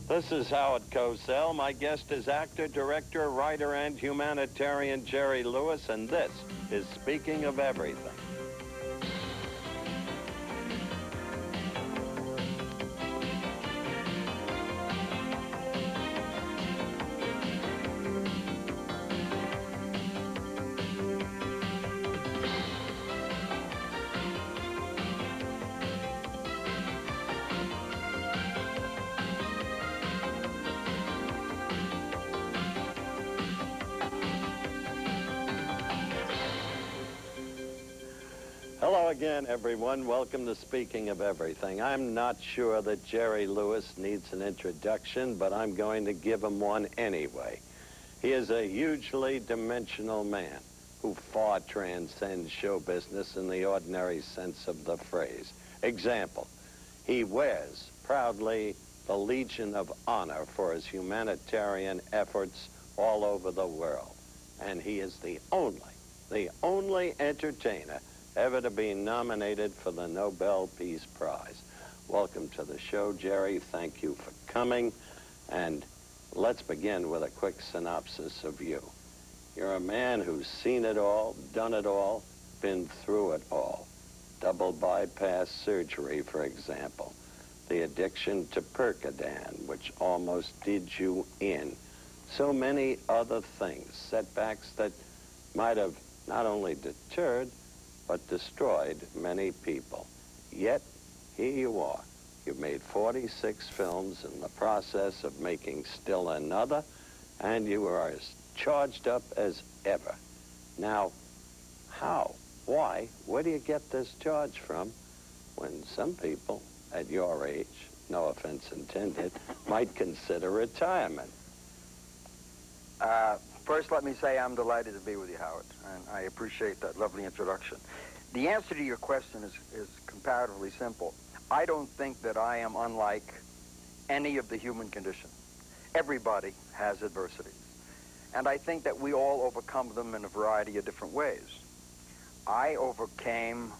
This is Howard Cosell. My guest is actor, director, writer, and humanitarian Jerry Lewis, and this is Speaking of Everything. Hello again, everyone. Welcome to Speaking of Everything. I'm not sure that Jerry Lewis needs an introduction, but I'm going to give him one anyway. He is a hugely dimensional man who far transcends show business in the ordinary sense of the phrase. Example, he wears proudly the Legion of Honor for his humanitarian efforts all over the world. And he is the only entertainer ever to be nominated for the Nobel Peace Prize. Welcome to the show, Jerry. Thank you for coming. And let's begin with a quick synopsis of you. You're a man who's seen it all, done it all, been through it all. Double bypass surgery, for example. The addiction to Percodan, which almost did you in. So many other things, setbacks that might have not only deterred, but destroyed many people. Yet, here you are. You've made 46 films in the process of making still another, and you are as charged up as ever. Now, how? Why? Where do you get this charge from when some people at your age, no offense intended, might consider retirement? First, let me say I'm delighted to be with you, Howard, and I appreciate that lovely introduction. The answer to your question is comparatively simple. I don't think that I am unlike any of the human condition. Everybody has adversities, and I think that we all overcome them in a variety of different ways. I overcame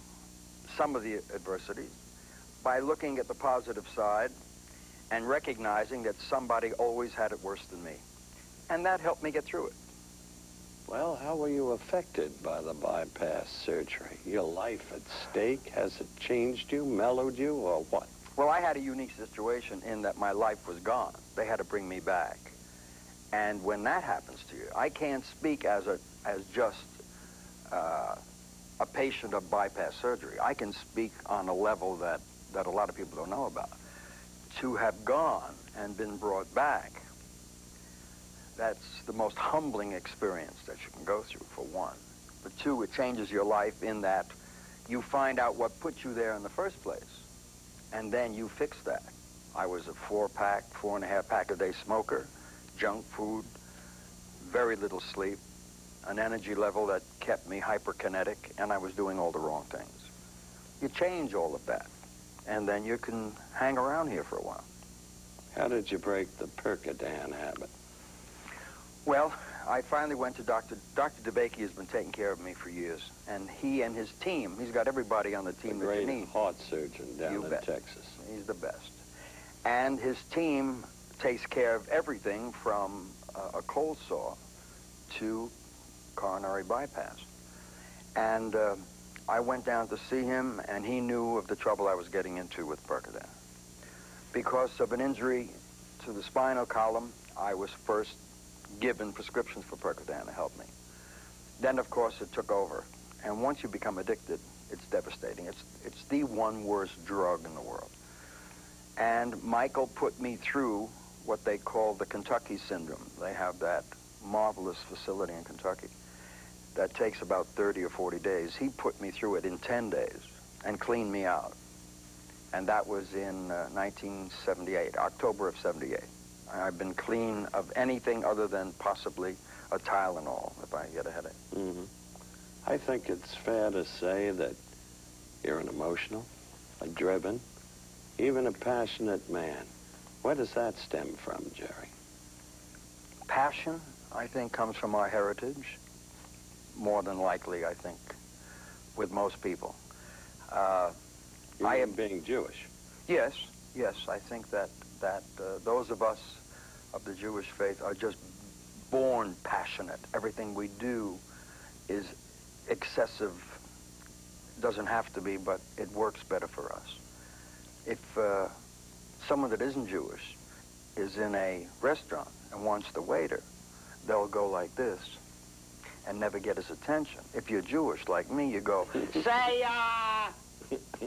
some of the adversities by looking at the positive side and recognizing that somebody always had it worse than me. And that helped me get through it. Well, how were you affected by the bypass surgery? Your life at stake? Has it changed you, mellowed you, or what? Well, I had a unique situation in that my life was gone. They had to bring me back. And when that happens to you, I can't speak as just a patient of bypass surgery. I can speak on a level that a lot of people don't know about. To have gone and been brought back, that's the most humbling experience that you can go through, for one. For two, it changes your life in that you find out what put you there in the first place, and then you fix that. I was a 4.5 pack a day smoker, junk food, very little sleep, an energy level that kept me hyperkinetic, and I was doing all the wrong things. You change all of that, and then you can hang around here for a while. How did you break the Percodan habit? Well, I finally went to Dr. DeBakey has been taking care of me for years, and he and his team, he's got everybody on the team that you need. Great heart surgeon down in Texas. He's the best. And his team takes care of everything from a cold sore to coronary bypass. And I went down to see him, and he knew of the trouble I was getting into with Percodan. Because of an injury to the spinal column, I was first given prescriptions for Percodan to help me. Then, of course, it took over. And once you become addicted, it's devastating. It's the one worst drug in the world. And Michael put me through what they call the Kentucky syndrome. They have that marvelous facility in Kentucky that takes about 30 or 40 days. He put me through it in 10 days and cleaned me out. And that was in 1978, October of 78. I've been clean of anything other than possibly a Tylenol if I get a headache. Mm-hmm. I think it's fair to say that you're an emotional, a driven, even a passionate man. Where does that stem from, Jerry? Passion, I think, comes from our heritage, more than likely, I think, with most people. You mean being Jewish? Yes, I think that that those of us of the Jewish faith are just born passionate. Everything we do is excessive. Doesn't have to be, but it works better for us. If someone that isn't Jewish is in a restaurant and wants the waiter, they'll go like this and never get his attention. If you're Jewish like me, you go, "Saya!"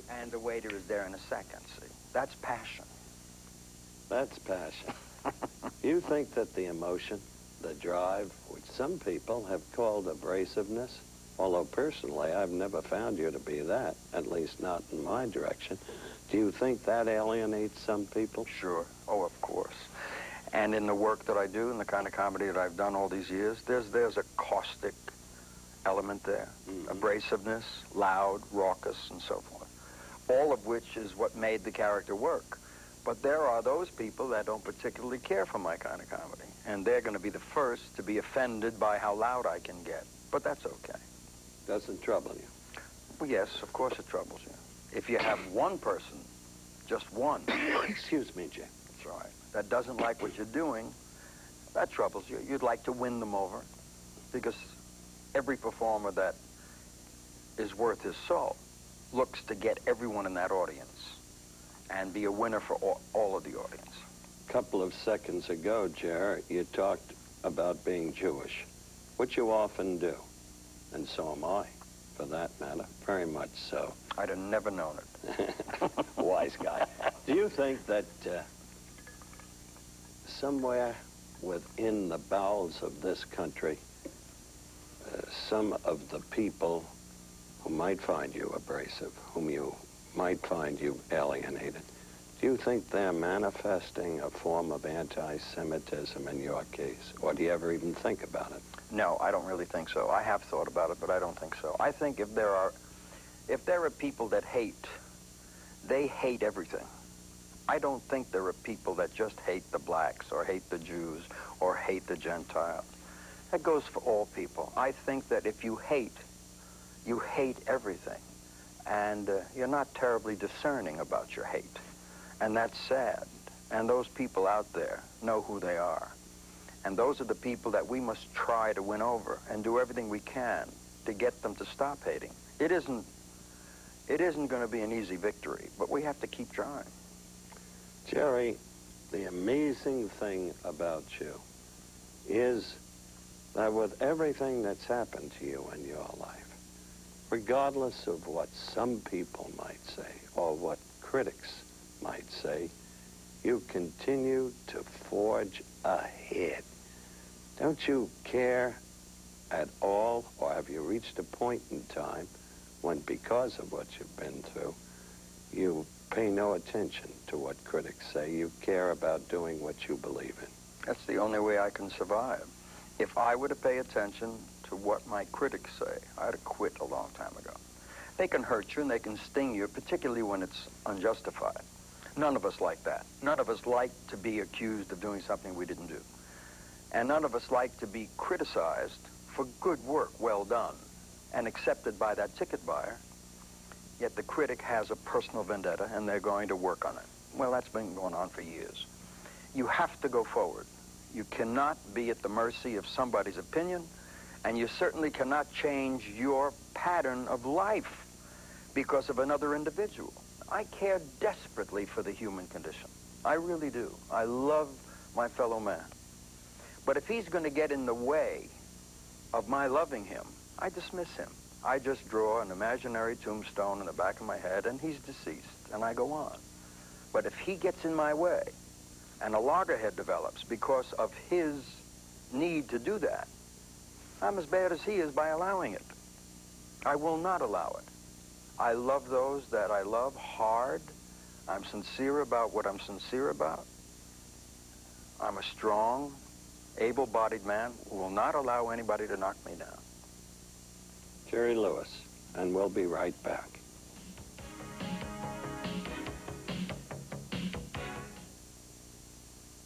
and the waiter is there in a second, see? That's passion. That's passion. You think that the emotion, the drive, which some people have called abrasiveness, although personally I've never found you to be that, at least not in my direction, do you think that alienates some people? Sure. Oh, of course. And in the work that I do, and the kind of comedy that I've done all these years, there's a caustic element there. Mm-hmm. Abrasiveness, loud, raucous, and so forth. All of which is what made the character work. But there are those people that don't particularly care for my kind of comedy. And they're going to be the first to be offended by how loud I can get. But that's okay. Doesn't trouble you? Well, yes, of course it troubles you. If you have one person, just one. Excuse me, Jim. That's all right. That doesn't like what you're doing, that troubles you. You'd like to win them over, because every performer that is worth his salt looks to get everyone in that audience and be a winner for all of the audience. A couple of seconds ago, Jer, you talked about being Jewish, which you often do, and so am I, for that matter, very much so. I'd have never known it. Wise guy. Do you think that somewhere within the bowels of this country, some of the people who might find you abrasive, whom you might find you alienated, do you think they're manifesting a form of anti-Semitism in your case? Or do you ever even think about it? No, I don't really think so. I have thought about it, but I don't think so. I think if there are people that hate, they hate everything. I don't think there are people that just hate the blacks or hate the Jews or hate the Gentiles. That goes for all people. I think that if you hate everything. And you're not terribly discerning about your hate. And that's sad. And those people out there know who they are. And those are the people that we must try to win over and do everything we can to get them to stop hating. It isn't going to be an easy victory, but we have to keep trying. Jerry, the amazing thing about you is that with everything that's happened to you in your life, regardless of what some people might say or what critics might say, you continue to forge ahead. Don't you care at all, or have you reached a point in time when, because of what you've been through, you pay no attention to what critics say? You care about doing what you believe in. That's the only way I can survive. If I were to pay attention to what my critics say, I'd have quit a long time ago. They can hurt you and they can sting you, particularly when it's unjustified. None of us like that. None of us like to be accused of doing something we didn't do. And none of us like to be criticized for good work well done and accepted by that ticket buyer, yet the critic has a personal vendetta and they're going to work on it. Well, that's been going on for years. You have to go forward. You cannot be at the mercy of somebody's opinion, and you certainly cannot change your pattern of life because of another individual. I care desperately for the human condition. I really do. I love my fellow man. But if he's going to get in the way of my loving him, I dismiss him. I just draw an imaginary tombstone in the back of my head, and he's deceased, and I go on. But if he gets in my way, and a loggerhead develops because of his need to do that, I'm as bad as he is by allowing it. I will not allow it. I love those that I love hard. I'm sincere about what I'm sincere about. I'm a strong, able-bodied man who will not allow anybody to knock me down. Jerry Lewis, and we'll be right back.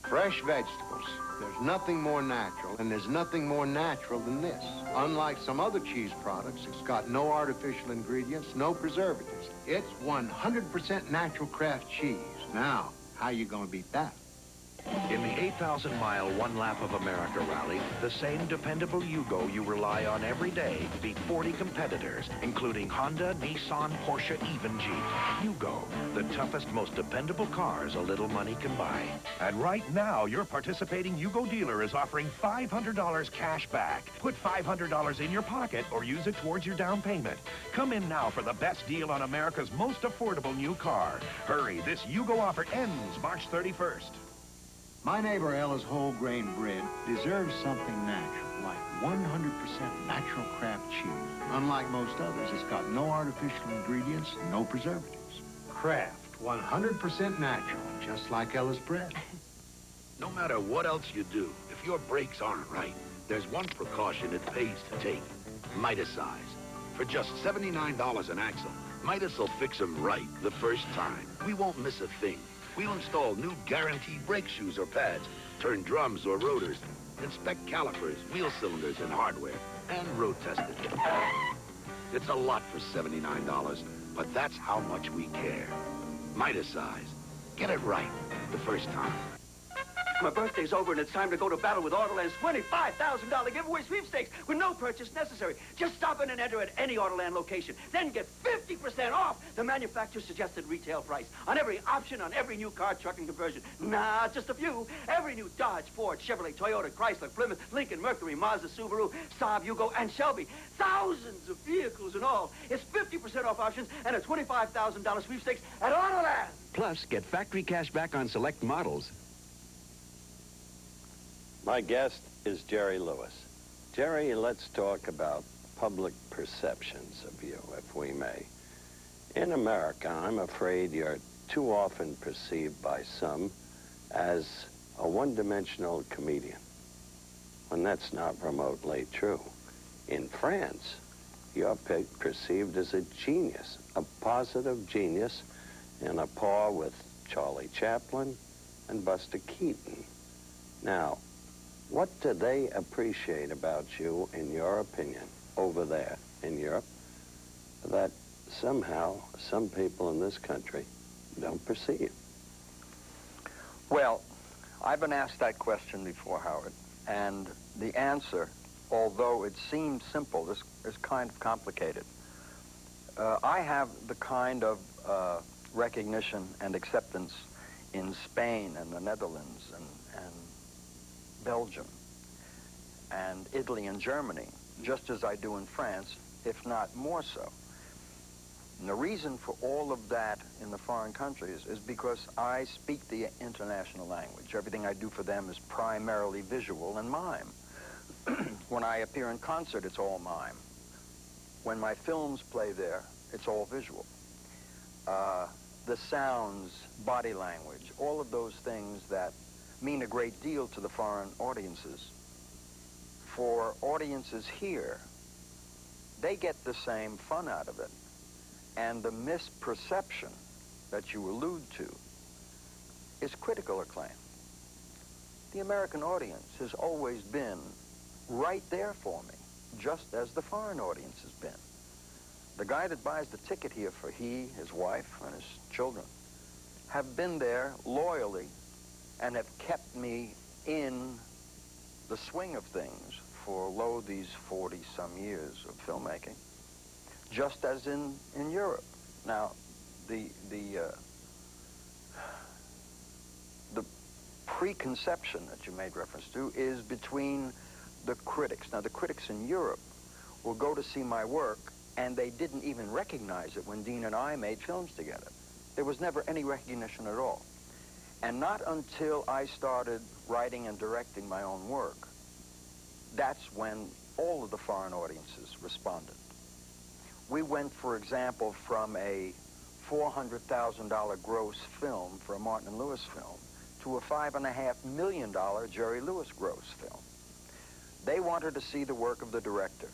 Fresh vegetables. There's nothing more natural, and there's nothing more natural than this. Unlike some other cheese products, it's got no artificial ingredients, no preservatives. It's 100% natural craft cheese. Now, How you gonna beat that? In the 8,000-mile One Lap of America rally, the same dependable Yugo you rely on every day beat 40 competitors, including Honda, Nissan, Porsche, even Jeep. Yugo, the toughest, most dependable cars a little money can buy. And right now, your participating Yugo dealer is offering $500 cash back. Put $500 in your pocket or use it towards your down payment. Come in now for the best deal on America's most affordable new car. Hurry, this Yugo offer ends March 31st. My neighbor Ella's whole grain bread deserves something natural, like 100% natural Kraft cheese. Unlike most others, it's got no artificial ingredients, no preservatives. Kraft, 100% natural, just like Ella's bread. No matter what else you do, if your brakes aren't right, there's one precaution it pays to take. Miticize. For just $79 an axle, Midas will fix them right the first time. We won't miss a thing. We'll install new guaranteed brake shoes or pads, turn drums or rotors, inspect calipers, wheel cylinders, and hardware, and road test it. It's a lot for $79, but that's how much we care. Miticize. Get it right the first time. My birthday's over and it's time to go to battle with Autoland's $25,000 giveaway sweepstakes with no purchase necessary. Just stop in and enter at any Autoland location. Then get 50% off the manufacturer's suggested retail price on every option on every new car, truck, and conversion. Nah, just a few. Every new Dodge, Ford, Chevrolet, Toyota, Chrysler, Plymouth, Lincoln, Mercury, Mazda, Subaru, Saab, Yugo, and Shelby. Thousands of vehicles in all. It's 50% off options and a $25,000 sweepstakes at Autoland. Plus, get factory cash back on select models. My guest is Jerry Lewis. Jerry, let's talk about public perceptions of you, if we may. In America, I'm afraid you're too often perceived by some as a one-dimensional comedian, when that's not remotely true. In France, you're perceived as a genius, a positive genius, in a par with Charlie Chaplin and Buster Keaton. Now, what do they appreciate about you, in your opinion, over there in Europe, that somehow some people in this country don't perceive? Well, I've been asked that question before, Howard, and the answer, although it seems simple, is kind of complicated. I have the kind of recognition and acceptance in Spain and the Netherlands and Belgium and Italy and Germany, just as I do in France, if not more so. And the reason for all of that in the foreign countries is because I speak the international language. Everything I do for them is primarily visual and mime. When I appear in concert, it's all mime. When my films play there, it's all visual. The sounds, body language, all of those things that mean a great deal to the foreign audiences. For audiences here, they get the same fun out of it. And the misperception that you allude to is critical acclaim. The American audience has always been right there for me, just as the foreign audience has been. The guy that buys the ticket here for he, his wife, and his children have been there loyally and have kept me in the swing of things for, lo, these 40-some years of filmmaking, just as in Europe. Now, the preconception that you made reference to is between the critics. Now, the critics in Europe will go to see my work, and they didn't even recognize it when Dean and I made films together. There was never any recognition at all. And not until I started writing and directing my own work, that's when all of the foreign audiences responded. We went, for example, from a $400,000 gross film for a Martin and Lewis film to a $5.5 million Jerry Lewis gross film. They wanted to see the work of the director.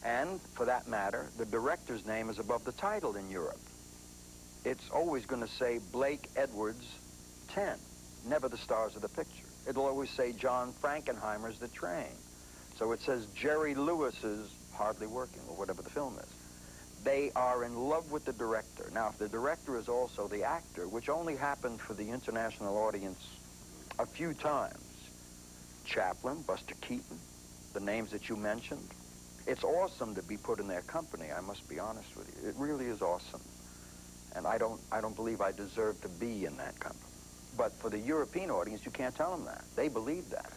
And, for that matter, the director's name is above the title in Europe. It's always going to say Blake Edwards 10, never the stars of the picture. It'll always say John Frankenheimer's The Train. So it says Jerry Lewis's Hardly Working, or whatever the film is. They are in love with the director. Now, if the director is also the actor, which only happened for the international audience a few times, Chaplin, Buster Keaton, the names that you mentioned, it's awesome to be put in their company, I must be honest with you. It really is awesome. And I don't believe I deserve to be in that company. But for the European audience, you can't tell them that. They believe that.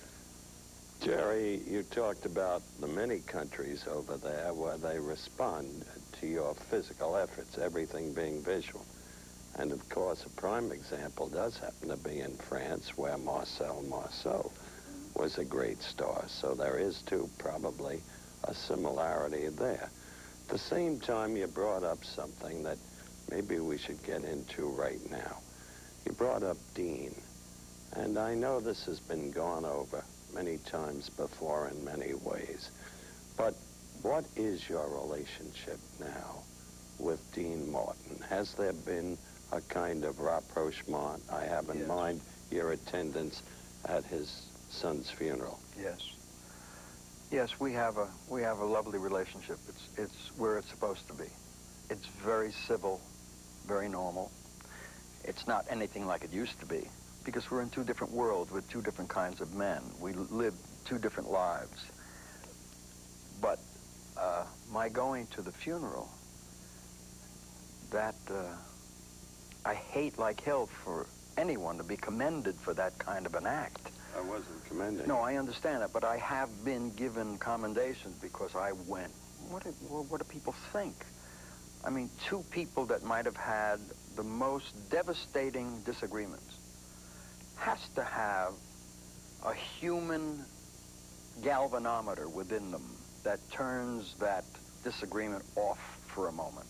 Jerry, you talked about the many countries over there where they respond to your physical efforts, everything being visual. And of course, a prime example does happen to be in France, where Marcel Marceau was a great star. So there is, too, probably a similarity there. At the same time, you brought up something that maybe we should get into right now. You brought up Dean. And I know this has been gone over many times before in many ways. But what is your relationship now with Dean Martin? Has there been a kind of rapprochement? I have in mind your attendance at his son's funeral. Yes. Yes, we have a lovely relationship. It's where it's supposed to be. It's very civil, very normal. It's not anything like it used to be, because we're in two different worlds with two different kinds of men. We live two different lives. But my going to the funeral, that I hate like hell for anyone to be commended for that kind of an act. I wasn't commending. No, I understand it, but I have been given commendations because I went. What do people think? I mean, two people that might have had the most devastating disagreements has to have a human galvanometer within them that turns that disagreement off for a moment.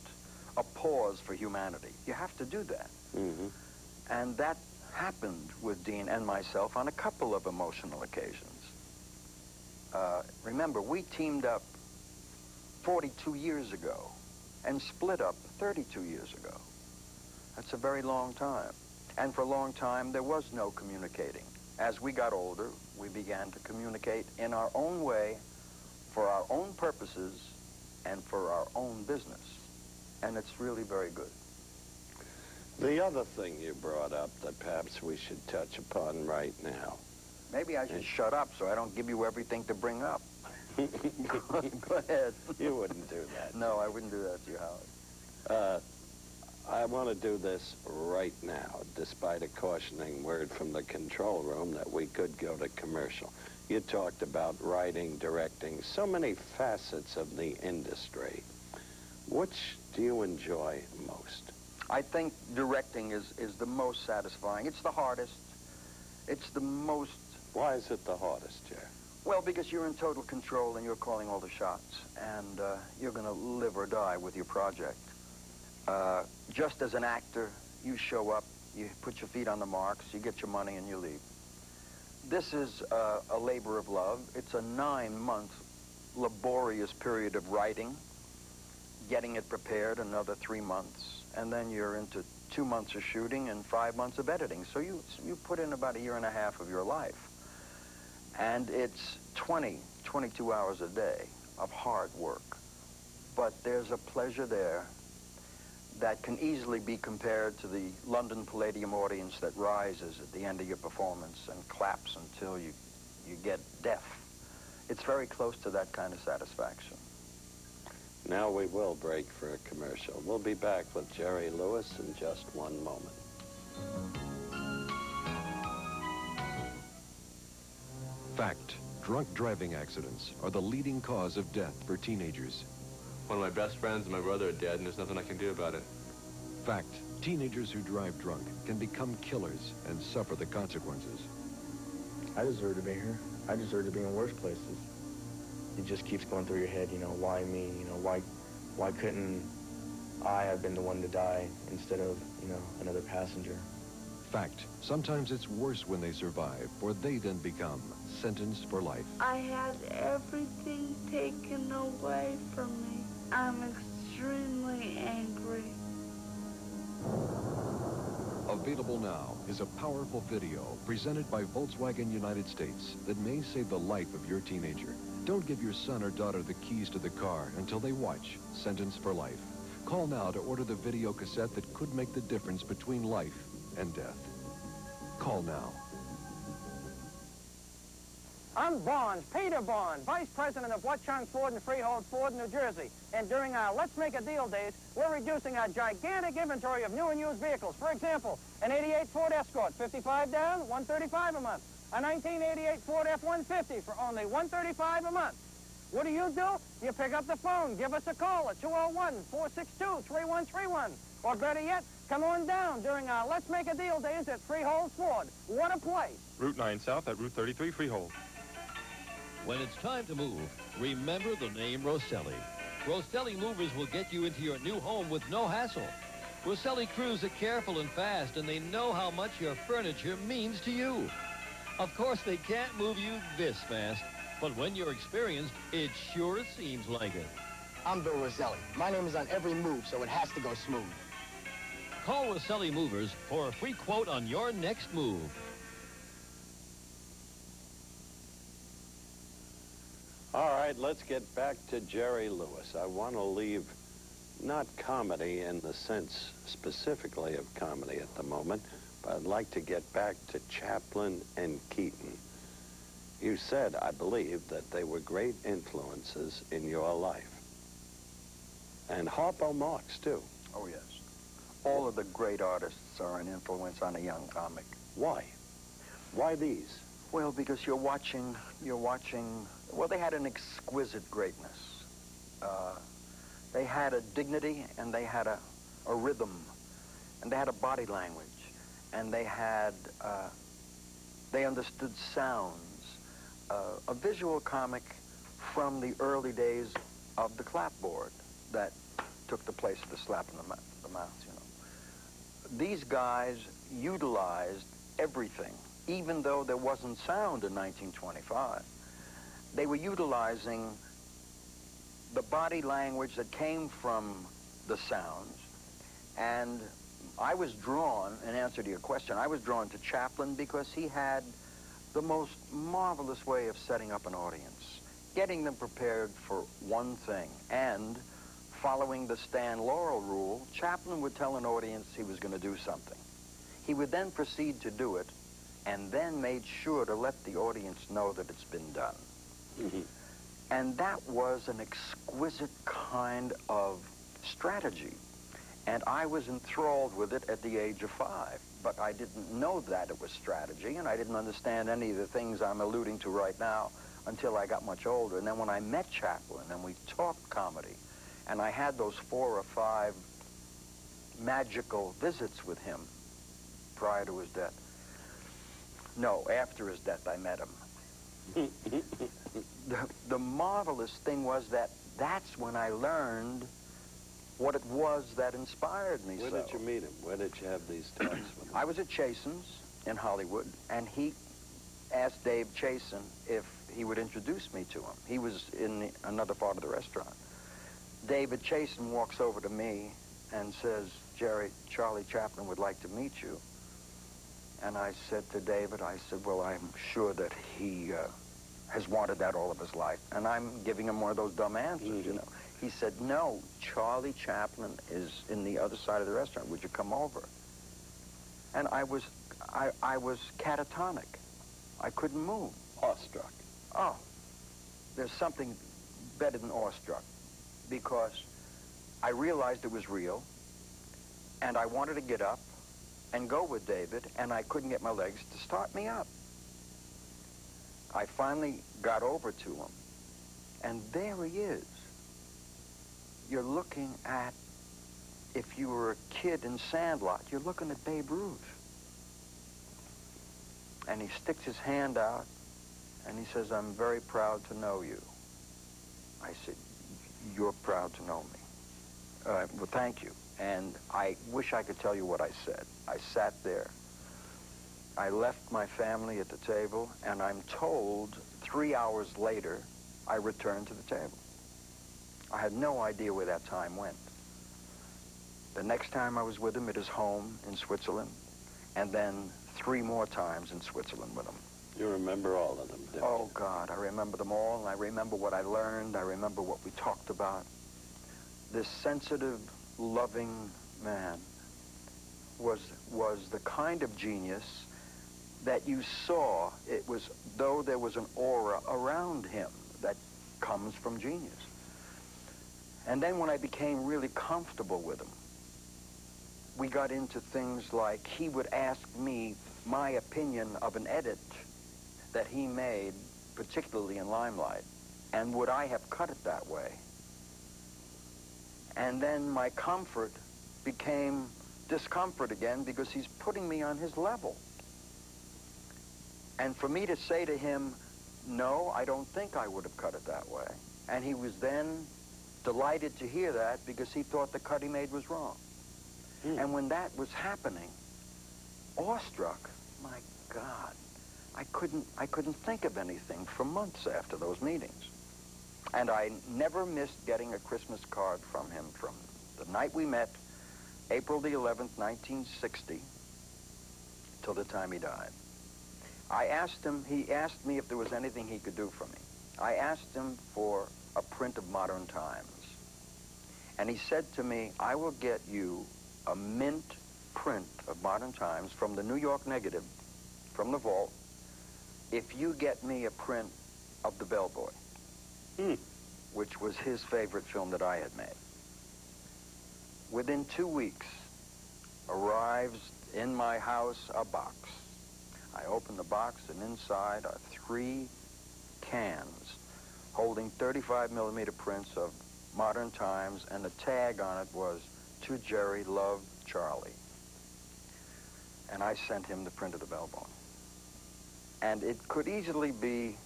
A pause for humanity. You have to do that. Mm-hmm. And that happened with Dean and myself on a couple of emotional occasions. Remember, we teamed up 42 years ago and split up 32 years ago. That's a very long time. And for a long time, there was no communicating. As we got older, we began to communicate in our own way, for our own purposes, and for our own business. And it's really very good. The other thing you brought up that perhaps we should touch upon right now. Maybe I should shut up so I don't give you everything to bring up. Go ahead. You wouldn't do that. No, I wouldn't do that to you, Howard. I want to do this right now, despite a cautioning word from the control room that we could go to commercial. You talked about writing, directing, so many facets of the industry. Which do you enjoy most? I think directing is the most satisfying. It's the hardest. It's the most... Why is it the hardest, Jerry? Well, because you're in total control and you're calling all the shots. And you're going to live or die with your project. Just as an actor, you show up, you put your feet on the marks, you get your money, and you leave. This is a labor of love. It's a 9-month laborious period of writing, getting it prepared, another 3 months, and then you're into 2 months of shooting and 5 months of editing. So you put in about 1.5 years of your life. And it's 22 hours a day of hard work. But there's a pleasure there that can easily be compared to the London Palladium audience that rises at the end of your performance and claps until you get deaf. It's very close to that kind of satisfaction. Now we will break for a commercial. We'll be back with Jerry Lewis in just one moment. Fact, drunk driving accidents are the leading cause of death for teenagers. One of my best friends and my brother are dead, and there's nothing I can do about it. Fact, teenagers who drive drunk can become killers and suffer the consequences. I deserve to be here. I deserve to be in worse places. It just keeps going through your head, you know, why me? You know, why couldn't I have been the one to die instead of, you know, another passenger? Fact, sometimes it's worse when they survive, for they then become sentenced for life. I had everything taken away from me. I'm extremely angry. Available now is a powerful video presented by Volkswagen United States that may save the life of your teenager. Don't give your son or daughter the keys to the car until they watch Sentence for Life. Call now to order the video cassette that could make the difference between life and death. Call now. I'm Barnes, Peter Barnes, Vice President of Watchung Ford and Freehold Ford, New Jersey. And during our Let's Make a Deal days, we're reducing our gigantic inventory of new and used vehicles. For example, an 88 Ford Escort, 55 down, $135 a month. A 1988 Ford F-150 for only $135 a month. What do? You pick up the phone, give us a call at 201-462-3131. Or better yet, come on down during our Let's Make a Deal days at Freehold Ford. What a place. Route 9 South at Route 33 Freehold. When it's time to move, remember the name Rosselli. Rosselli Movers will get you into your new home with no hassle. Rosselli crews are careful and fast, and they know how much your furniture means to you. Of course, they can't move you this fast, but when you're experienced, it sure seems like it. I'm Bill Rosselli. My name is on every move, so it has to go smooth. Call Rosselli Movers for a free quote on your next move. All right, let's get back to Jerry Lewis. I want to leave not comedy in the sense specifically of comedy at the moment, but I'd like to get back to Chaplin and Keaton. You said, I believe, that they were great influences in your life. And Harpo Marx, too. Oh, yes. All of the great artists are an influence on a young comic. Why? Why these? Well, because you're watching, well, they had an exquisite greatness. They had a dignity, and they had a rhythm, and they had a body language, and they understood sounds. A visual comic from the early days of the clapboard that took the place of the slap in the mouth, you know. These guys utilized everything, even though there wasn't sound in 1925. They were utilizing the body language that came from the sounds. And I was drawn, in answer to your question, I was drawn to Chaplin because he had the most marvelous way of setting up an audience, getting them prepared for one thing. And following the Stan Laurel rule, Chaplin would tell an audience he was going to do something. He would then proceed to do it, and then made sure to let the audience know that it's been done. Mm-hmm. And that was an exquisite kind of strategy. And I was enthralled with it at the age of 5. But I didn't know that it was strategy, and I didn't understand any of the things I'm alluding to right now until I got much older. And then when I met Chaplin and we talked comedy, and I had those 4 or 5 magical visits with him prior to his death. No, after his death, I met him. The marvelous thing was that that's when I learned what it was that inspired me. Where did you meet him? Where did you have these talks with him? I was at Chasen's in Hollywood, and he asked Dave Chasen if he would introduce me to him. He was in another part of the restaurant. David Chasen walks over to me and says, Jerry, Charlie Chaplin would like to meet you. And I said to David, I said, well, I'm sure that he has wanted that all of his life. And I'm giving him one of those dumb answers, you know. He said, no, Charlie Chaplin is in the other side of the restaurant. Would you come over? And I was catatonic. I couldn't move. Awestruck. Oh, there's something better than awestruck, because I realized it was real, and I wanted to get up and go with David, and I couldn't get my legs to start me up. I finally got over to him, and there he is. You're looking at, if you were a kid in Sandlot, you're looking at Babe Ruth. And he sticks his hand out, and he says, I'm very proud to know you. I said, you're proud to know me. Well, thank you. And I wish I could tell you what I said. I sat there. I left my family at the table, and I'm told 3 hours later, I returned to the table. I had no idea where that time went. The next time I was with him at his home in Switzerland, and then 3 more times in Switzerland with him. You remember all of them, don't you? Oh, God, I remember them all, and I remember what I learned. I remember what we talked about. This sensitive loving man was the kind of genius that you saw. It was though there was an aura around him that comes from genius. And then when I became really comfortable with him, we got into things like he would ask me my opinion of an edit that he made, particularly in Limelight, and would I have cut it that way? And then my comfort became discomfort again because he's putting me on his level. And for me to say to him, no, I don't think I would have cut it that way. And he was then delighted to hear that because he thought the cut he made was wrong. And when that was happening, awestruck, my God, I couldn't think of anything for months after those meetings. And I never missed getting a Christmas card from him from the night we met, April the 11th, 1960, till the time he died. I asked him, he asked me if there was anything he could do for me. I asked him for a print of Modern Times. And he said to me, I will get you a mint print of Modern Times from the New York Negative, from the vault, if you get me a print of The Bellboy, which was his favorite film that I had made. Within 2 weeks, arrives in my house a box. I opened the box, and inside are 3 cans holding 35mm prints of Modern Times, and the tag on it was, "To Jerry, love, Charlie." And I sent him the print of The Bellboy. And it could easily be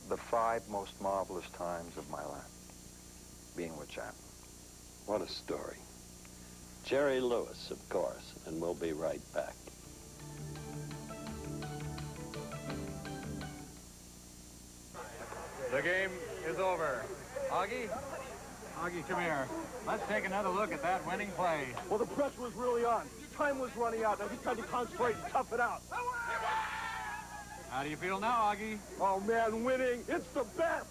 the 5 most marvelous times of my life, being with Chaplin. What a story. Jerry Lewis, of course, and we'll be right back. The game is over. Augie? Augie, come here. Let's take another look at that winning play. Well, the pressure was really on. Time was running out. Now he tried to concentrate and tough it out. How do you feel now, Augie? Oh, man, winning. It's the best.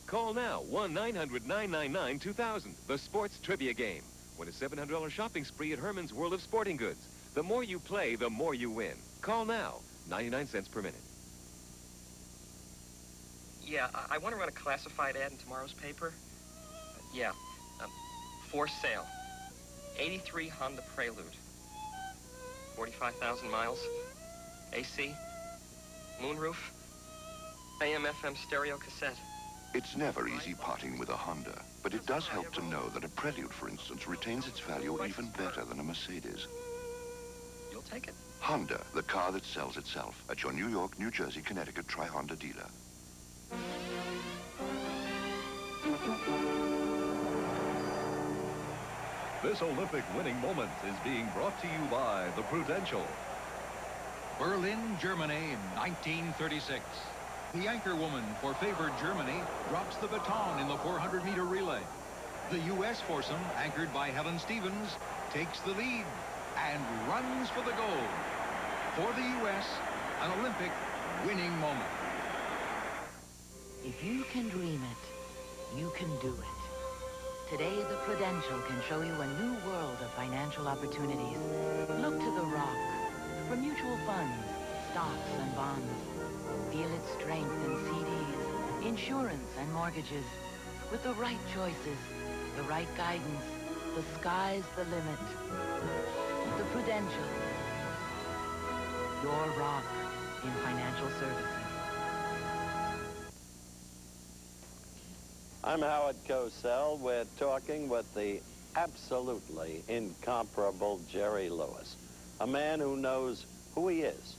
Call now, 1-900-999-2000, the sports trivia game. Win a $700 shopping spree at Herman's World of Sporting Goods. The more you play, the more you win. Call now, 99 cents per minute. Yeah, I want to run a classified ad in tomorrow's paper. Yeah, for sale. 83 Honda Prelude. 45,000 miles. AC. Moonroof. AM/FM stereo cassette. It's never easy parting with a Honda, but it does help to know that a Prelude, for instance, retains its value even better than a Mercedes. You'll take it. Honda, the car that sells itself, at your New York, New Jersey, Connecticut Tri-Honda dealer. This Olympic winning moment is being brought to you by the Prudential. Berlin, Germany, 1936. The anchorwoman for favored Germany drops the baton in the 400-meter relay. The U.S. foursome, anchored by Helen Stevens, takes the lead and runs for the gold. For the U.S., an Olympic winning moment. If you can dream it, you can do it. Today, the Prudential can show you a new world of financial opportunities. Look to the rock. For mutual funds, stocks and bonds. Feel its strength in CDs, insurance and mortgages. With the right choices, the right guidance, the sky's the limit. The Prudential. Your rock in financial services. I'm Howard Cosell. We're talking with the absolutely incomparable Jerry Lewis, a man who knows who he is,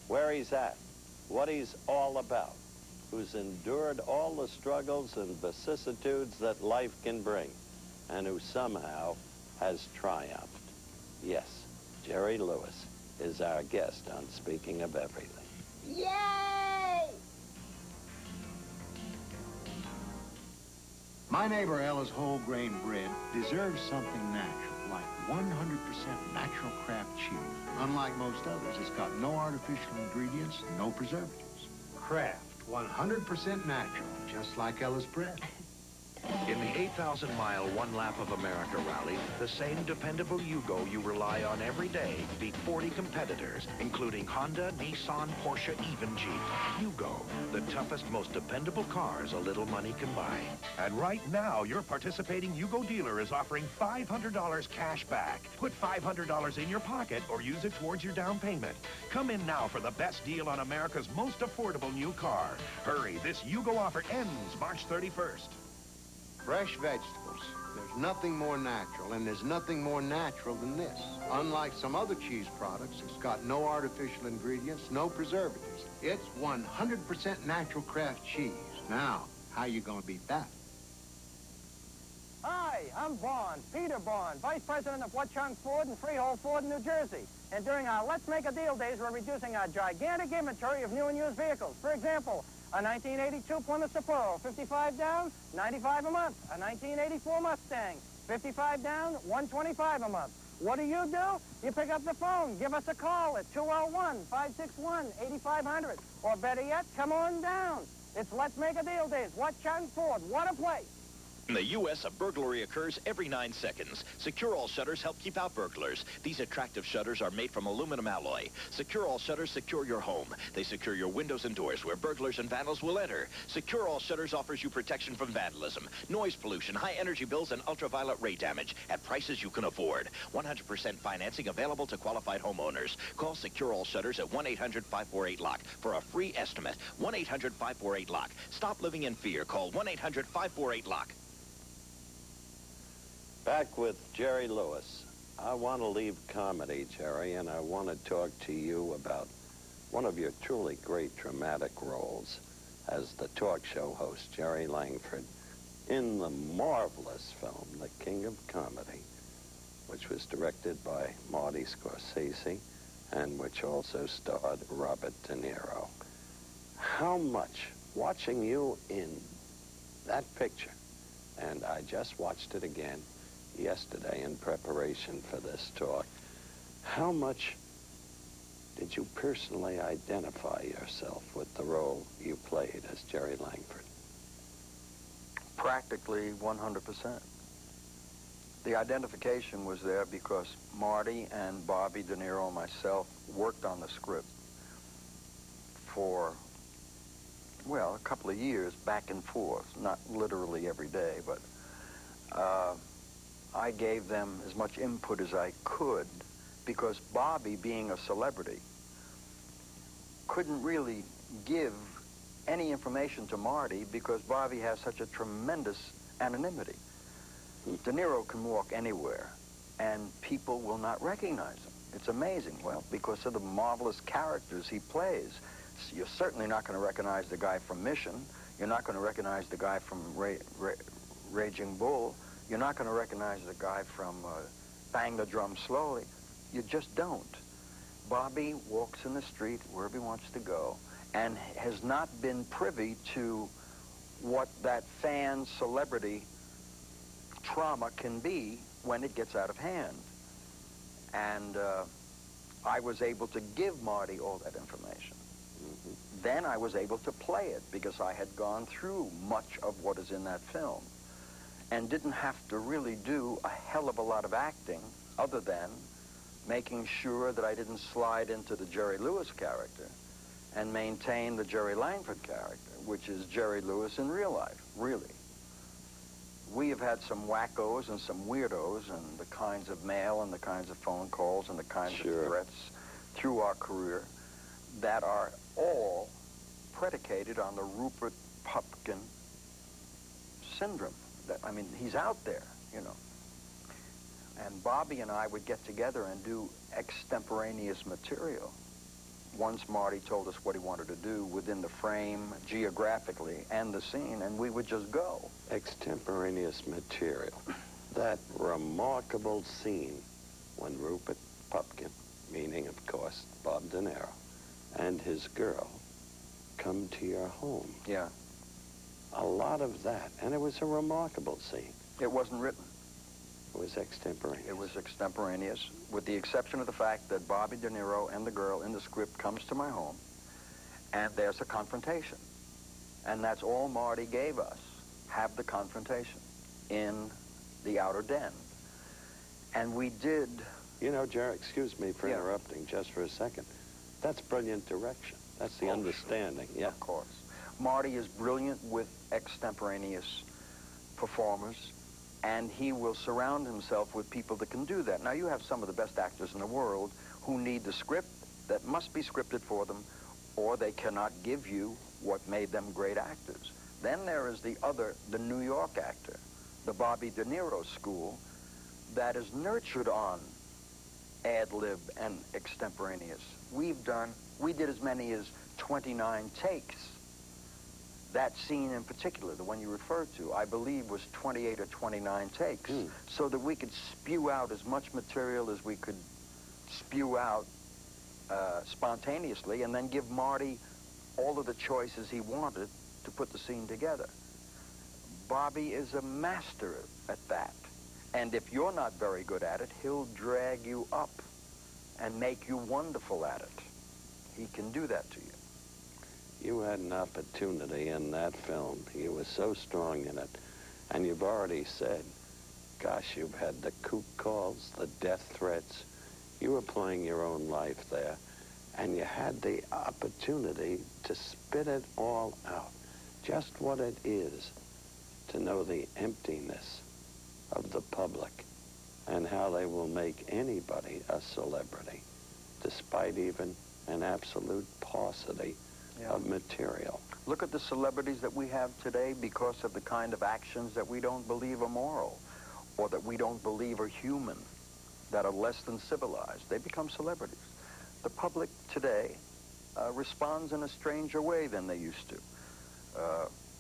where he's at, what he's all about, who's endured all the struggles and vicissitudes that life can bring, and who somehow has triumphed. Yes, Jerry Lewis is our guest on Speaking of Everything. Yay! My neighbor Ella's whole grain bread deserves something natural, like 100% natural Kraft cheese. Unlike most others, it's got no artificial ingredients, no preservatives. Kraft, 100% natural, just like Ella's bread. In the 8,000-mile One Lap of America rally, the same dependable Yugo you rely on every day beat 40 competitors, including Honda, Nissan, Porsche, even Jeep. Yugo, the toughest, most dependable cars a little money can buy. And right now, your participating Yugo dealer is offering $500 cash back. Put $500 in your pocket or use it towards your down payment. Come in now for the best deal on America's most affordable new car. Hurry, this Yugo offer ends March 31st. Fresh vegetables. There's nothing more natural, and there's nothing more natural than this. Unlike some other cheese products, it's got no artificial ingredients, no preservatives. It's 100% natural craft cheese. Now, how you gonna beat that? Hi, I'm Bond, Peter Bond, Vice President of Watchung Ford and Freehold Ford in New Jersey. And during our Let's Make a Deal days, we're reducing our gigantic inventory of new and used vehicles. For example, a 1982 Plymouth Sapporo, 55 down, 95 a month. A 1984 Mustang, 55 down, 125 a month. What do? You pick up the phone, give us a call at 201-561-8500. Or better yet, come on down. It's Let's Make a Deal days. Watchung Ford, what a place. In the U.S., a burglary occurs every 9 seconds. Secure All Shutters help keep out burglars. These attractive shutters are made from aluminum alloy. Secure All Shutters secure your home. They secure your windows and doors where burglars and vandals will enter. Secure All Shutters offers you protection from vandalism, noise pollution, high energy bills, and ultraviolet ray damage at prices you can afford. 100% financing available to qualified homeowners. Call Secure All Shutters at 1-800-548-LOCK for a free estimate. 1-800-548-LOCK. Stop living in fear. Call 1-800-548-LOCK. Back with Jerry Lewis. I want to leave comedy, Jerry, and I want to talk to you about one of your truly great dramatic roles as the talk show host, Jerry Langford, in the marvelous film, The King of Comedy, which was directed by Marty Scorsese and which also starred Robert De Niro. How much, watching you in that picture, and I just watched it again yesterday in preparation for this talk, how much did you personally identify yourself with the role you played as Jerry Langford? Practically 100%. The identification was there because Marty and Bobby De Niro and myself worked on the script for, well, a couple of years back and forth, not literally every day, but I gave them as much input as I could because Bobby, being a celebrity, couldn't really give any information to Marty because Bobby has such a tremendous anonymity. De Niro can walk anywhere and people will not recognize him. It's amazing. Well, because of the marvelous characters he plays. You're certainly not going to recognize the guy from Mission. You're not going to recognize the guy from Raging Bull. You're not going to recognize the guy from Bang the Drum Slowly. You just don't. Bobby walks in the street wherever he wants to go and has not been privy to what that fan celebrity trauma can be when it gets out of hand. And I was able to give Marty all that information. Then I was able to play it because I had gone through much of what is in that film and didn't have to really do a hell of a lot of acting other than making sure that I didn't slide into the Jerry Lewis character and maintain the Jerry Langford character, which is Jerry Lewis in real life, really. We have had some wackos and some weirdos and the kinds of mail and the kinds of phone calls and the kinds of threats through our career that are all predicated on the Rupert Pupkin syndrome. I mean, he's out there, you know. And Bobby and I would get together and do extemporaneous material once Marty told us what he wanted to do within the frame, geographically, and the scene, and we would just go. Extemporaneous material. That remarkable scene when Rupert Pupkin, meaning, of course, Bob De Niro, and his girl come to your home. Yeah. A lot of that, and it was a remarkable scene. It wasn't written. It was extemporaneous. It was extemporaneous, with the exception of the fact that Bobby De Niro and the girl in the script comes to my home, and there's a confrontation. And that's all Marty gave us have the confrontation in the outer den. And we did... You know, Jerry, excuse me for interrupting just for a second. That's brilliant direction. That's the understanding, Sure. Of course. Marty is brilliant with extemporaneous performers, and he will surround himself with people that can do that. Now, you have some of the best actors in the world who need the script that must be scripted for them, or they cannot give you what made them great actors. Then there is the New York actor, the Bobby De Niro school, that is nurtured on ad-lib and extemporaneous. We did as many as 29 takes. That scene in particular, the one you referred to, I believe was 28 or 29 takes, so that we could spew out as much material as we could spew out spontaneously, and then give Marty all of the choices he wanted to put the scene together. Bobby is a master at that. And if you're not very good at it, he'll drag you up and make you wonderful at it. He can do that to you. You had an opportunity in that film. You were so strong in it. And you've already said, gosh, you've had the kook calls, the death threats. You were playing your own life there. And you had the opportunity to spit it all out. Just what it is to know the emptiness of the public and how they will make anybody a celebrity, despite even an absolute paucity of material. Look at the celebrities that we have today because of the kind of actions that we don't believe are moral, or that we don't believe are human, that are less than civilized. They become celebrities. The public today responds in a stranger way than they used to.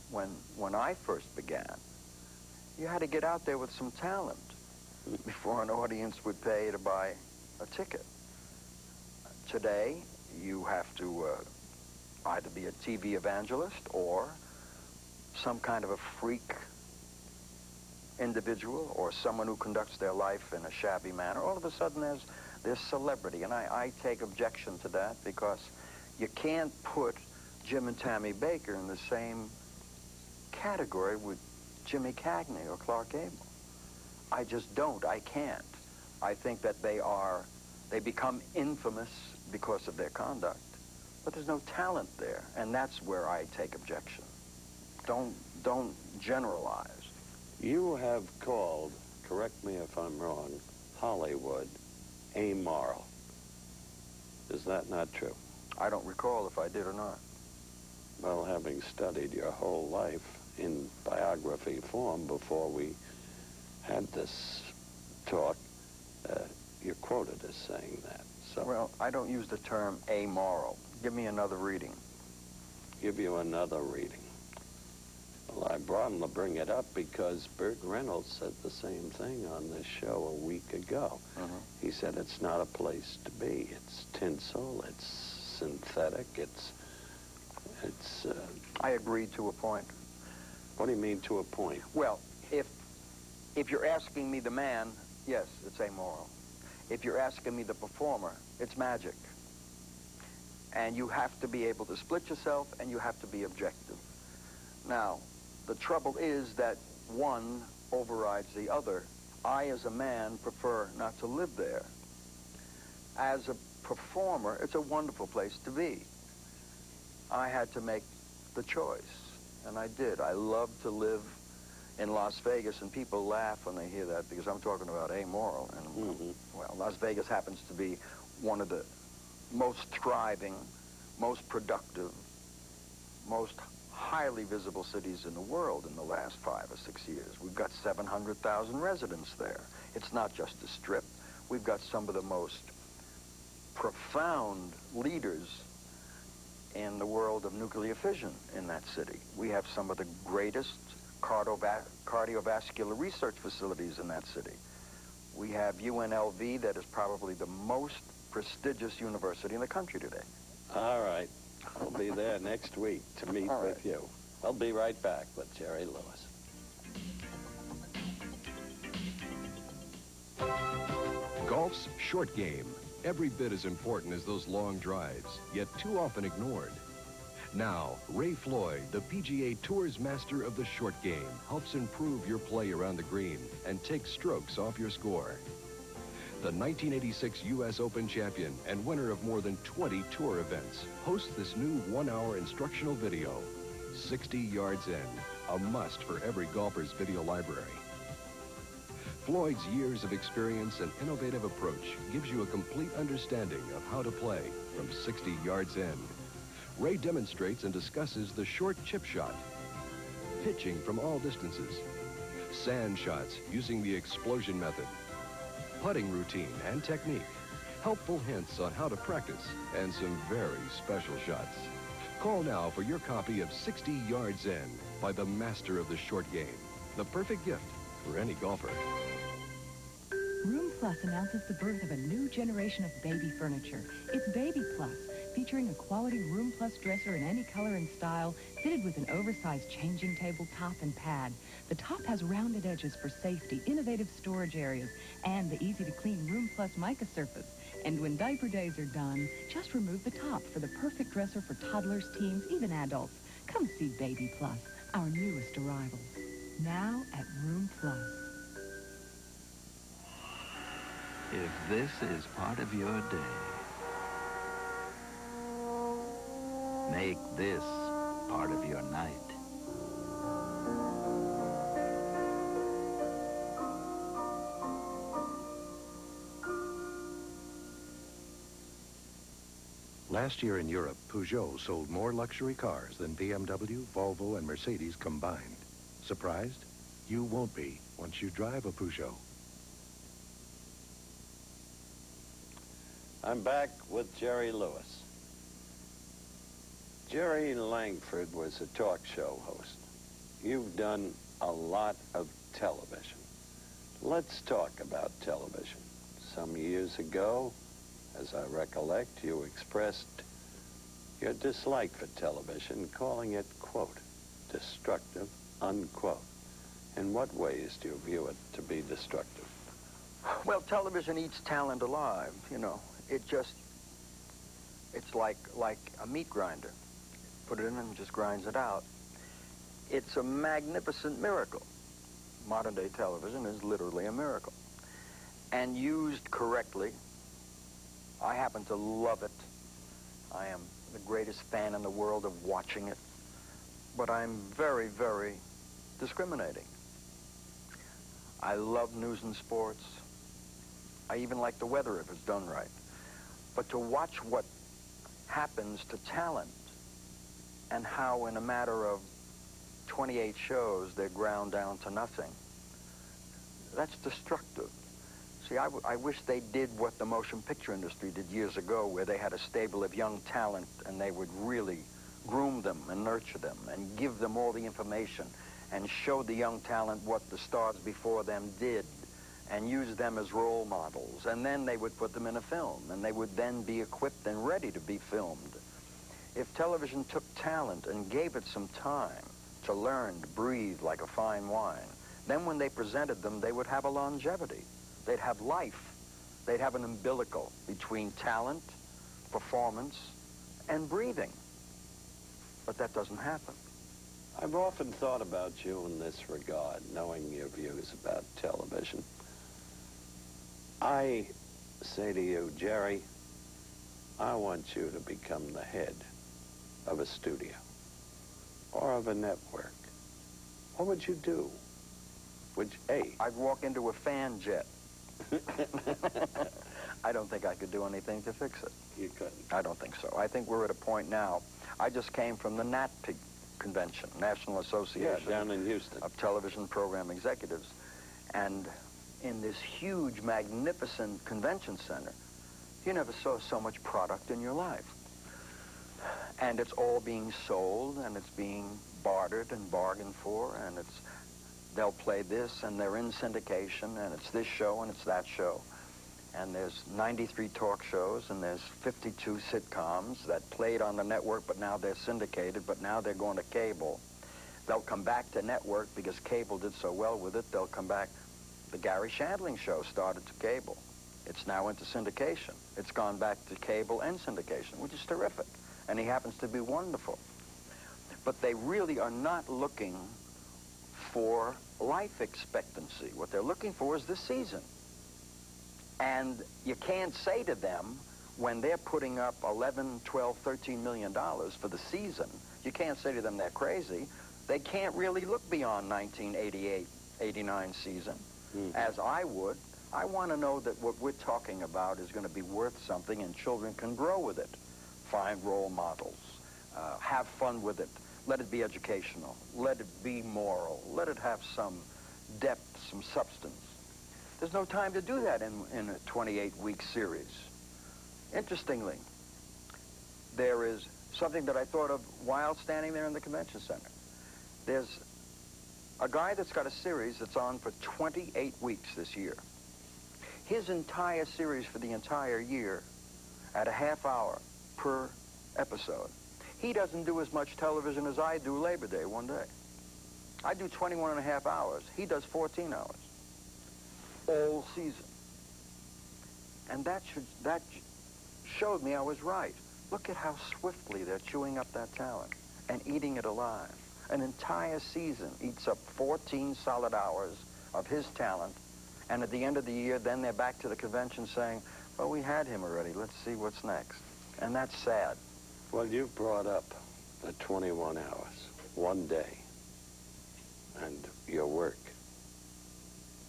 When I first began, you had to get out there with some talent before an audience would pay to buy a ticket. Today, you have to either be a TV evangelist or some kind of a freak individual or someone who conducts their life in a shabby manner. All of a sudden, there's celebrity, and I take objection to that because you can't put Jim and Tammy Baker in the same category with Jimmy Cagney or Clark Gable. I just don't. I can't. I think that they become infamous because of their conduct, but there's no talent there, and that's where I take objection. Don't generalize. You have called, correct me if I'm wrong, Hollywood amoral. Is that not true? I don't recall if I did or not. Well, having studied your whole life in biography form before we had this talk, you're quoted as saying that. So, well, I don't use the term amoral. Give me another reading. Give you another reading. Well, I brought him to bring it up because Burt Reynolds said the same thing on this show a week ago. He said it's not a place to be. It's tinsel, it's synthetic, it's I agree to a point. What do you mean to a point? Well, if you're asking me the man, yes, it's amoral. If you're asking me the performer, it's magic. And you have to be able to split yourself, and you have to be objective. Now, the trouble is that one overrides the other. I, as a man, prefer not to live there. As a performer, it's a wonderful place to be. I had to make the choice, and I did. I love to live in Las Vegas, and people laugh when they hear that because I'm talking about amoral. And, well, Las Vegas happens to be one of the most thriving, most productive, most highly visible cities in the world in the last 5 or 6 years. We've got 700,000 residents there. It's not just a strip. We've got some of the most profound leaders in the world of nuclear fission in that city. We have some of the greatest cardiovascular research facilities in that city. We have UNLV, that is probably the most prestigious university in the country today. All right. I'll be there next week to meet with you. I'll be right back with Jerry Lewis. Golf's short game, every bit as important as those long drives, yet too often ignored. Now, Ray Floyd, the PGA Tour's master of the short game, helps improve your play around the green and take strokes off your score. The 1986 U.S. Open champion and winner of more than 20 tour events hosts this new one-hour instructional video, 60 Yards In, a must for every golfer's video library. Floyd's years of experience and innovative approach gives you a complete understanding of how to play from 60 yards in. Ray demonstrates and discusses the short chip shot, pitching from all distances, sand shots using the explosion method, putting routine and technique, helpful hints on how to practice, and some very special shots. Call now for your copy of 60 Yards In by the master of the short game. The perfect gift for any golfer. Room Plus announces the birth of a new generation of baby furniture. It's Baby Plus, featuring a quality Room Plus dresser in any color and style, fitted with an oversized changing table top and pad. The top has rounded edges for safety, innovative storage areas, and the easy-to-clean Room Plus mica surface. And when diaper days are done, just remove the top for the perfect dresser for toddlers, teens, even adults. Come see Baby Plus, our newest arrival. Now at Room Plus. If this is part of your day, make this part of your night. Last year in Europe, Peugeot sold more luxury cars than BMW, Volvo, and Mercedes combined. Surprised? You won't be once you drive a Peugeot. I'm back with Jerry Lewis. Jerry Langford was a talk show host. You've done a lot of television. Let's talk about television. Some years ago, as I recollect, you expressed your dislike for television, calling it, quote, destructive, unquote. In what ways do you view it to be destructive? Well, television eats talent alive, you know. It's like a meat grinder. Put it in and just grinds it out. It's a magnificent miracle. Modern day television is literally a miracle. And used correctly, I happen to love it. I am the greatest fan in the world of watching it. But I'm very, very discriminating. I love news and sports. I even like the weather if it's done right. But to watch what happens to talent and how in a matter of 28 shows they're ground down to nothing, that's destructive. See, I wish they did what the motion picture industry did years ago, where they had a stable of young talent and they would really groom them and nurture them and give them all the information and show the young talent what the stars before them did and use them as role models. And then they would put them in a film, and they would then be equipped and ready to be filmed. If television took talent and gave it some time to learn to breathe like a fine wine, then when they presented them, they would have a longevity. They'd have life. They'd have an umbilical between talent, performance, and breathing. But that doesn't happen. I've often thought about you in this regard, knowing your views about television. I say to you, Jerry, I want you to become the head of a studio or of a network. What would you do? I'd walk into a fan jet. I don't think I could do anything to fix it. You couldn't? I don't think so. I think we're at a point now. I just came from the NATPIG convention, National Association down in Houston, of Television Program Executives. And in this huge, magnificent convention center, you never saw so much product in your life. And it's all being sold, and it's being bartered and bargained for, and they'll play this, and they're in syndication, and it's this show, and it's that show. And there's 93 talk shows, and there's 52 sitcoms that played on the network, but now they're syndicated, but now they're going to cable. They'll come back to network because cable did so well with it. They'll come back. The Gary Shandling show started to cable. It's now into syndication. It's gone back to cable and syndication, which is terrific. And he happens to be wonderful. But they really are not looking for life expectancy. What they're looking for is the season. And you can't say to them, when they're putting up 11, 12, 13 million dollars for the season, you can't say to them they're crazy. They can't really look beyond 1988, 89 season, as I would. I want to know that what we're talking about is going to be worth something and children can grow with it. Find role models. Have fun with it. Let it be educational. Let it be moral. Let it have some depth, some substance. There's no time to do that in a 28-week series. Interestingly, there is something that I thought of while standing there in the convention center. There's a guy that's got a series that's on for 28 weeks this year. His entire series for the entire year at a half hour per episode. He doesn't do as much television as I do Labor Day one day. I do 21 and a half hours. He does 14 hours. All season. And that showed me I was right. Look at how swiftly they're chewing up that talent and eating it alive. An entire season eats up 14 solid hours of his talent, and at the end of the year, then they're back to the convention saying, well, we had him already. Let's see what's next. And that's sad. Well, you've brought up the 21 hours, one day, and your work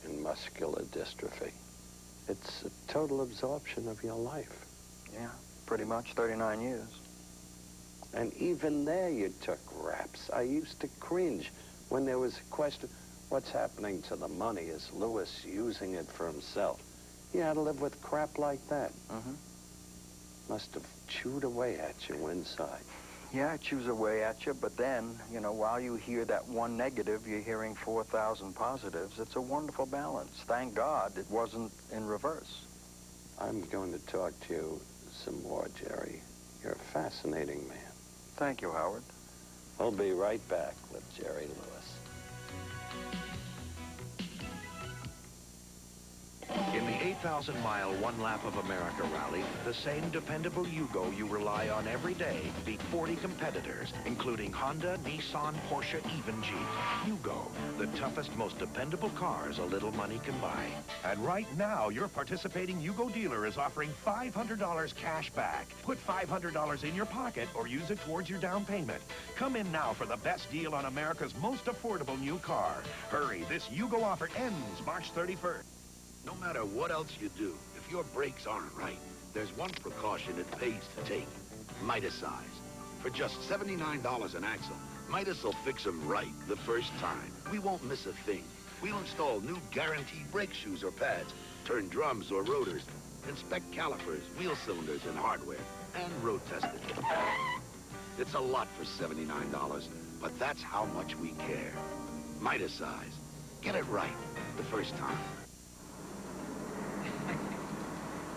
in muscular dystrophy. It's a total absorption of your life. Yeah, pretty much 39 years. And even there you took raps. I used to cringe when there was a question, what's happening to the money? Is Lewis using it for himself? You had to live with crap like that. Must have chewed away at you inside. Yeah, it chews away at you, but then, you know, while you hear that one negative, you're hearing 4,000 positives. It's a wonderful balance. Thank God it wasn't in reverse. I'm going to talk to you some more, Jerry. You're a fascinating man. Thank you, Howard. We'll be right back with Jerry Lewis. In the 8,000-mile One Lap of America rally, the same dependable Yugo you rely on every day beat 40 competitors, including Honda, Nissan, Porsche, even Jeep. Yugo, the toughest, most dependable cars a little money can buy. And right now, your participating Yugo dealer is offering $500 cash back. Put $500 in your pocket or use it towards your down payment. Come in now for the best deal on America's most affordable new car. Hurry, this Yugo offer ends March 31st. No matter what else you do, if your brakes aren't right, there's one precaution it pays to take. Mitasize. For just $79 an axle, Midas will fix them right the first time. We won't miss a thing. We'll install new guaranteed brake shoes or pads, turn drums or rotors, inspect calipers, wheel cylinders, and hardware, and road test it. It's a lot for $79, but that's how much we care. Mitasize. Get it right the first time.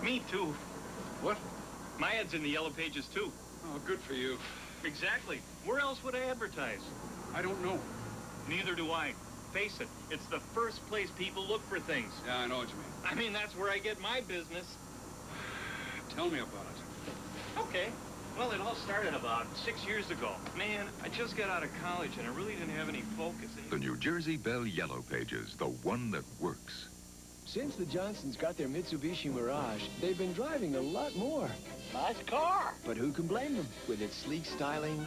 Me too. What? My ad's in the yellow pages too. Oh, good for you. Exactly. Where else would I advertise? I don't know. Neither do I. Face it, it's the first place people look for things. Yeah, I know what you mean. I mean, that's where I get my business. Tell me about it. Okay. Well, it all started about 6 years ago. Man, I just got out of college and I really didn't have any focus. The New Jersey Bell Yellow Pages, the one that works. Since the Johnsons got their Mitsubishi Mirage, they've been driving a lot more. Nice car. But who can blame them? With its sleek styling,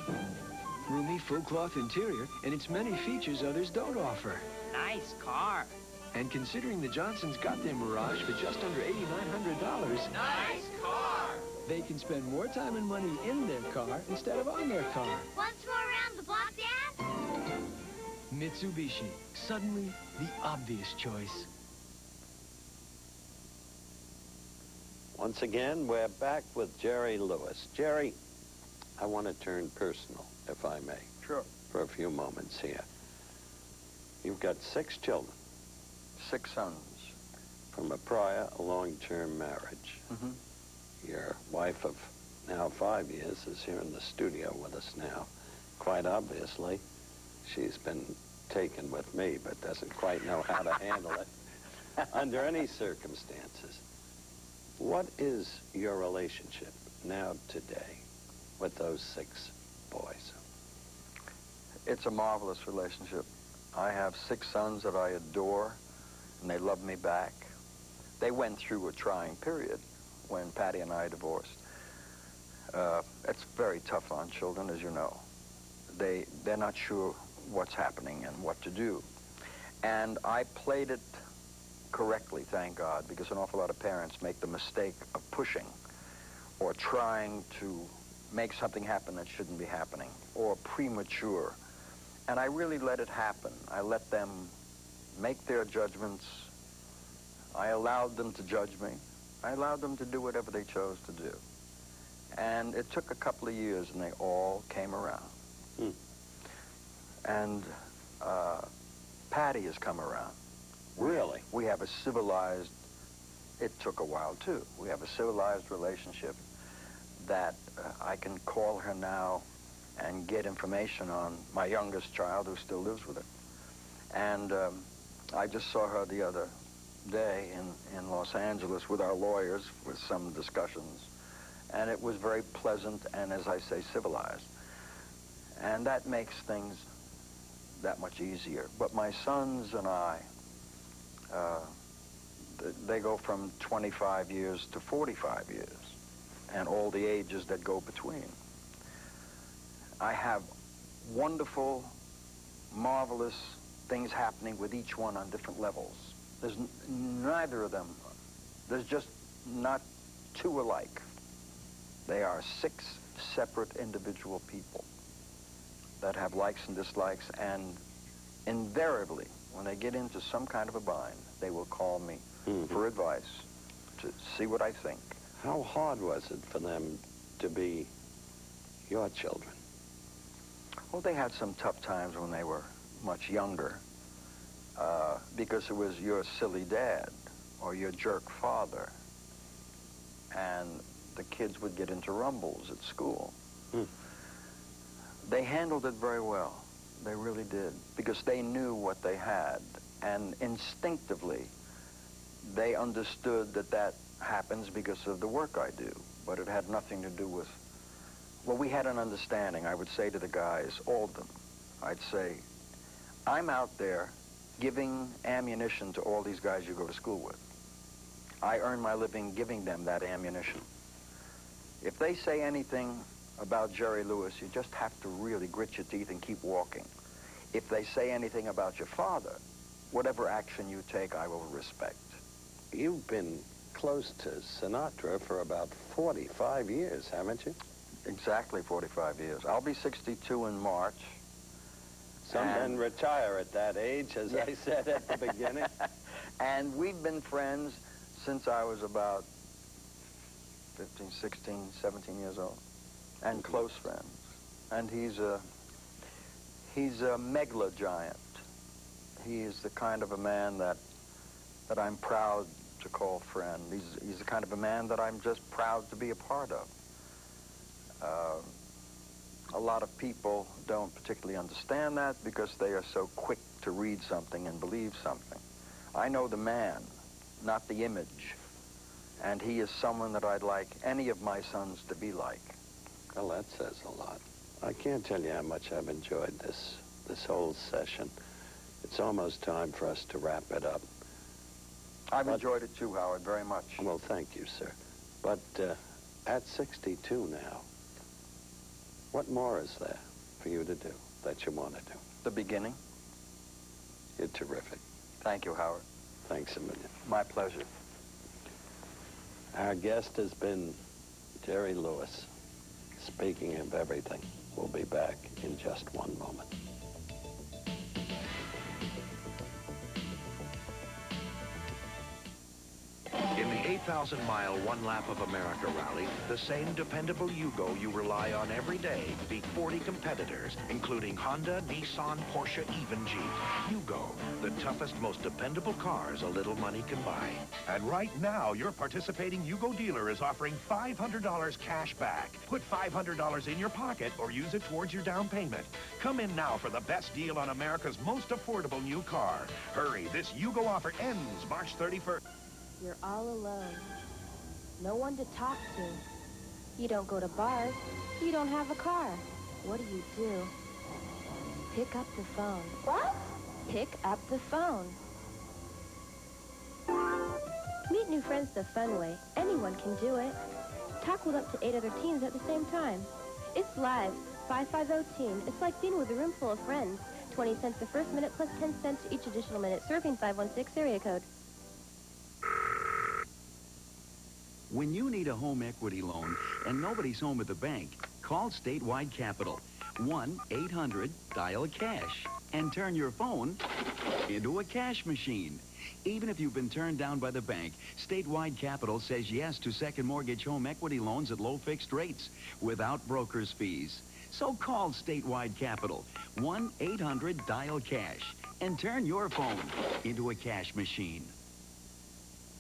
roomy full-cloth interior, and its many features others don't offer. Nice car. And considering the Johnsons got their Mirage for just under $8,900... Nice car. They can spend more time and money in their car instead of on their car. Want to tour around the block, Dad? Mitsubishi. Suddenly, the obvious choice. Once again, we're back with Jerry Lewis. Jerry, I want to turn personal, if I may. Sure. For a few moments here. You've got 6 children. 6 sons. From a prior long-term marriage. Your wife of now 5 years is here in the studio with us now. Quite obviously, she's been taken with me, but doesn't quite know how to handle it under any circumstances. What is your relationship now today with those 6 boys? It's a marvelous relationship. I have 6 sons that I adore, and they love me back. They went through a trying period when Patty and I divorced. It's very tough on children, as you know. They're not sure what's happening and what to do. And I played it correctly, thank God, because an awful lot of parents make the mistake of pushing or trying to make something happen that shouldn't be happening, or premature. And I really let it happen. I let them make their judgments. I allowed them to judge me. I allowed them to do whatever they chose to do. And it took a couple of years, and they all came around. And Patty has come around. Really? We have a civilized, it took a while too, we have a civilized relationship that I can call her now and get information on my youngest child who still lives with her. And I just saw her the other day in Los Angeles with our lawyers with some discussions. And it was very pleasant and, as I say, civilized. And that makes things that much easier. But my sons and I, they go from 25 years to 45 years, and all the ages that go between. I have wonderful, marvelous things happening with each one on different levels. There's neither of them, there's just not 2 alike. They are 6 separate individual people that have likes and dislikes, and invariably, when they get into some kind of a bind, they will call me for advice to see what I think. How hard was it for them to be your children? Well, they had some tough times when they were much younger, because it was your silly dad or your jerk father, and the kids would get into rumbles at school. They handled it very well. They really did, because they knew what they had, and instinctively they understood that that happens because of the work I do, but it had nothing to do with, well, we had an understanding. I would say to the guys, all of them, I'd say, I'm out there giving ammunition to all these guys you go to school with. I earn my living giving them that ammunition. If they say anything about Jerry Lewis, you just have to really grit your teeth and keep walking. If they say anything about your father, whatever action you take, I will respect. You've been close to Sinatra for about 45 years, haven't you? Exactly 45 years. I'll be 62 in March. Some men retire at that age, as I said at the beginning. And we've been friends since I was about 15, 16, 17 years old. And close friends. And he's a megla giant. He is the kind of a man that I'm proud to call friend. He's the kind of a man that I'm just proud to be a part of. A lot of people don't particularly understand that because they are so quick to read something and believe something. I know the man, not the image. And he is someone that I'd like any of my sons to be like. Well, that says a lot. I can't tell you how much I've enjoyed this whole session. It's almost time for us to wrap it up. I've enjoyed it too, Howard, very much. Well, thank you, sir. But at 62 now, what more is there for you to do that you want to do? The beginning. You're terrific. Thank you, Howard. Thanks a million. My pleasure. Our guest has been Jerry Lewis. Speaking of everything, we'll be back in just one moment. In the 8,000-mile One Lap of America rally, the same dependable Yugo you rely on every day beat 40 competitors, including Honda, Nissan, Porsche, even Jeep. Yugo, the toughest, most dependable cars a little money can buy. And right now, your participating Yugo dealer is offering $500 cash back. Put $500 in your pocket or use it towards your down payment. Come in now for the best deal on America's most affordable new car. Hurry, this Yugo offer ends March 31st. You're all alone. No one to talk to. You don't go to bars. You don't have a car. What do you do? Pick up the phone. What? Pick up the phone. Meet new friends the fun way. Anyone can do it. Talk with up to 8 other teens at the same time. It's live. 550-teen. It's like being with a room full of friends. 20 cents the first minute plus 10 cents each additional minute. Serving 516 area code. When you need a home equity loan and nobody's home at the bank, call Statewide Capital. 1-800-DIAL-CASH and turn your phone into a cash machine. Even if you've been turned down by the bank, Statewide Capital says yes to second mortgage home equity loans at low fixed rates without broker's fees. So call Statewide Capital. 1-800-DIAL-CASH and turn your phone into a cash machine.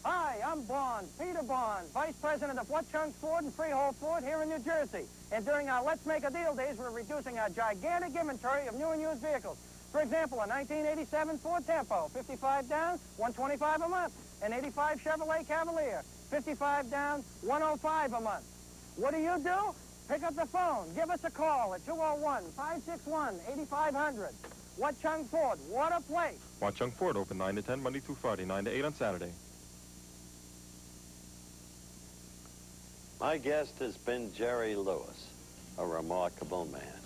Hi, I'm Bond, Peter Bond, Vice President of Watchung Ford and Freehold Ford here in New Jersey. And during our Let's Make a Deal days, we're reducing our gigantic inventory of new and used vehicles. For example, a 1987 Ford Tempo, 55 down, 125 a month. An 85 Chevrolet Cavalier, 55 down, 105 a month. What do? Pick up the phone. Give us a call at 201-561-8500. Watchung Ford, what a place. Watchung Ford, open 9 to 10, Monday through Friday, 9 to 8 on Saturday. My guest has been Jerry Lewis, a remarkable man.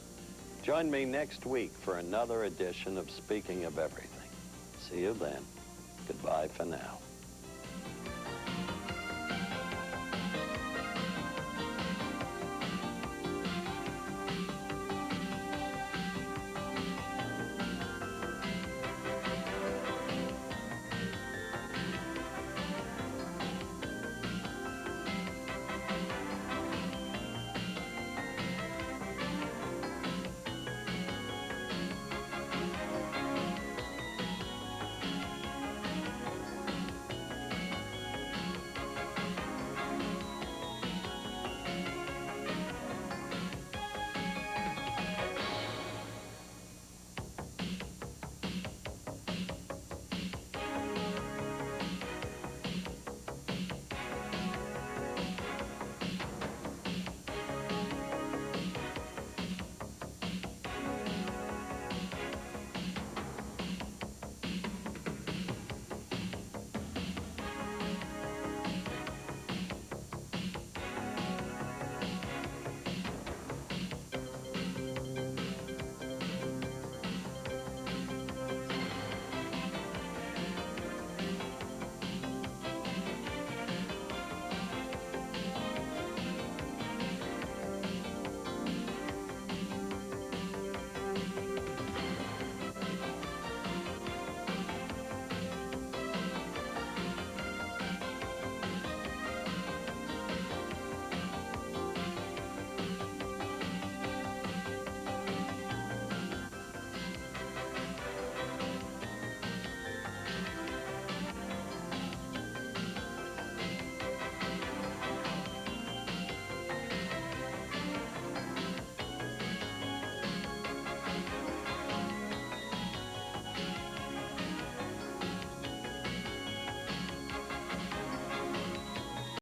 Join me next week for another edition of Speaking of Everything. See you then. Goodbye for now.